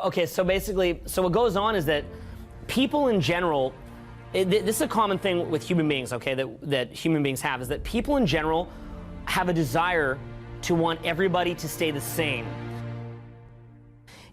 Okay, so basically, what goes on is that people in general, this is a common thing with human beings, okay, that human beings have, is that people in general have a desire to want everybody to stay the same.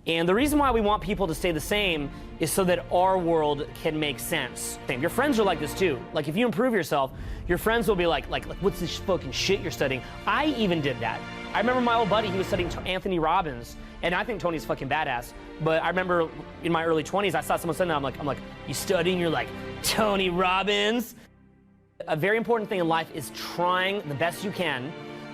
And the reason why we want people to stay the same is so that our world can make sense. Your friends are like this too. Like, if you improve yourself, your friends will be like, what's this fucking shit you're studying? I even did that. I remember my old buddy, he was studying Anthony Robbins, and I think Tony's fucking badass. But I remember in my early 20s, I saw someone studying, I'm like, you studying? You're like, Tony Robbins? A very important thing in life is trying the best you can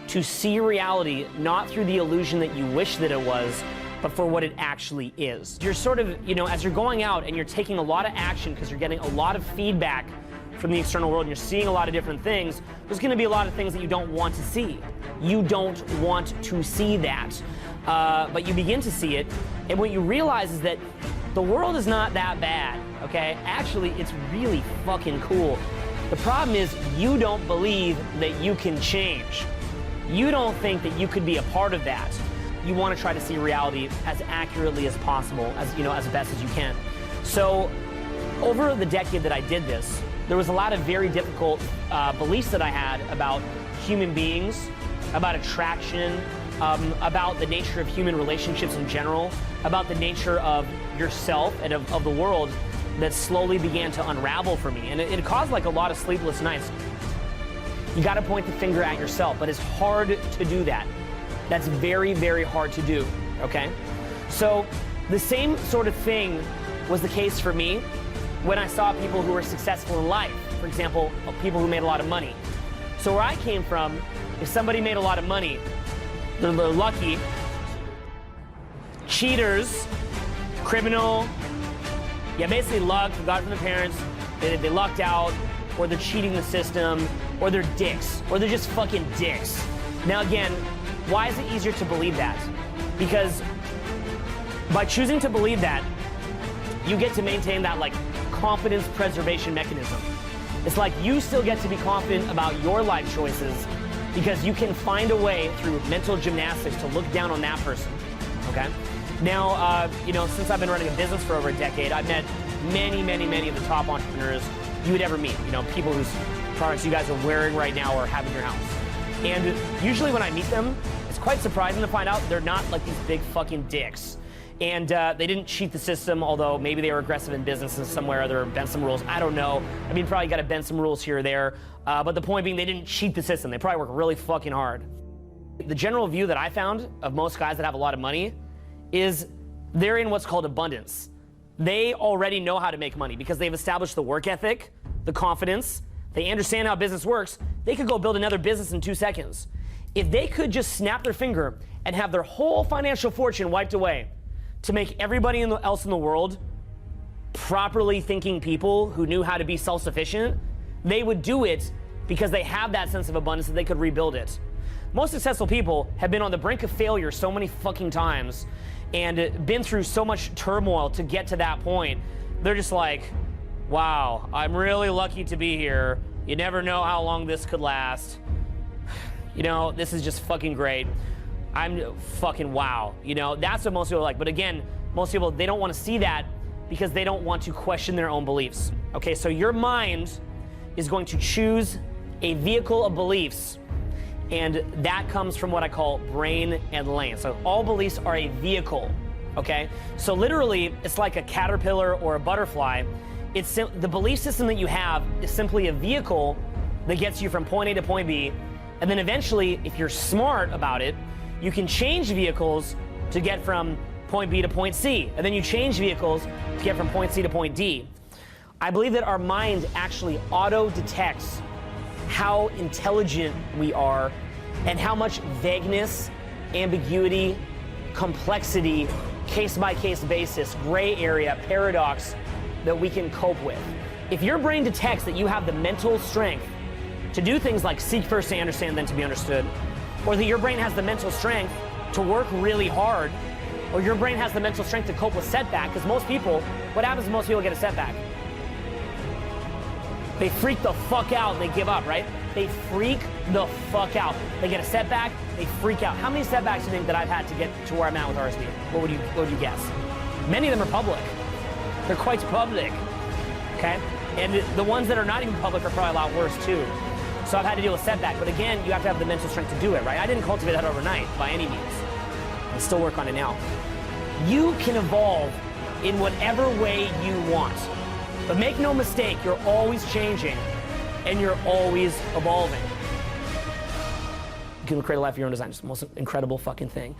to see reality, not through the illusion that you wish that it was, but for what it actually is. You're sort of, you know, as you're going out and you're taking a lot of action because you're getting a lot of feedback from the external world and you're seeing a lot of different things, there's gonna be a lot of things that you don't want to see. You don't want to see that. But you begin to see it, and what you realize is that the world is not that bad, okay? Actually, it's really fucking cool. The problem is you don't believe that you can change. You don't think that you could be a part of that. You want to try to see reality as accurately as possible, as best as you can. So over the decade that I did this, there was a lot of very difficult beliefs that I had about human beings, about attraction, about the nature of human relationships in general, about the nature of yourself and of the world that slowly began to unravel for me. And it caused like a lot of sleepless nights. You got to point the finger at yourself, but it's hard to do that. That's very, very hard to do, okay? So the same sort of thing was the case for me when I saw people who were successful in life. For example, people who made a lot of money. So where I came from, if somebody made a lot of money, they're lucky, cheaters, criminal, yeah, basically luck, got it from their parents, they lucked out, or they're cheating the system, or they're dicks, or they're just fucking dicks. Now again, why is it easier to believe that? Because by choosing to believe that, you get to maintain that like confidence preservation mechanism. It's like you still get to be confident about your life choices because you can find a way through mental gymnastics to look down on that person, okay? Now, you know, since I've been running a business for over a decade, I've met many, many, many of the top entrepreneurs you would ever meet. You know, people whose products you guys are wearing right now or have in your house. And usually when I meet them, it's quite surprising to find out they're not like these big fucking dicks. And they didn't cheat the system, although maybe they were aggressive in business and somewhere or other, bent some rules. I don't know. I mean, probably got to bend some rules here or there. But the point being, they didn't cheat the system. They probably work really fucking hard. The general view that I found of most guys that have a lot of money is they're in what's called abundance. They already know how to make money because they've established the work ethic, the confidence, they understand how business works. They could go build another business in 2 seconds. If they could just snap their finger and have their whole financial fortune wiped away to make everybody else in the world properly thinking people who knew how to be self-sufficient, they would do it because they have that sense of abundance that they could rebuild it. Most successful people have been on the brink of failure so many fucking times and been through so much turmoil to get to that point. They're just like, wow, I'm really lucky to be here. You never know how long this could last. You know, this is just fucking great. I'm fucking wow. You know, that's what most people are like. But again, most people, they don't want to see that because they don't want to question their own beliefs. Okay, so your mind is going to choose a vehicle of beliefs, and that comes from what I call brain and lane. So all beliefs are a vehicle, okay? So literally, it's like a caterpillar or a butterfly. The belief system that you have is simply a vehicle that gets you from point A to point B, and then eventually, if you're smart about it, you can change vehicles to get from point B to point C, and then you change vehicles to get from point C to point D. I believe that our mind actually auto-detects how intelligent we are and how much vagueness, ambiguity, complexity, case-by-case basis, gray area, paradox that we can cope with. If your brain detects that you have the mental strength to do things like seek first to understand, then to be understood, or that your brain has the mental strength to work really hard, or your brain has the mental strength to cope with setback, because most people, what happens when most people get a setback? They freak the fuck out and they give up, right? They freak the fuck out. They get a setback, they freak out. How many setbacks do you think that I've had to get to where I'm at with RSD? What would you guess? Many of them are public. They're quite public, okay? And the ones that are not even public are probably a lot worse too. So I've had to deal with setback, but again, you have to have the mental strength to do it, right? I didn't cultivate that overnight by any means. I still work on it now. You can evolve in whatever way you want. But make no mistake, you're always changing and you're always evolving. You can create a life of your own design. It's the most incredible fucking thing.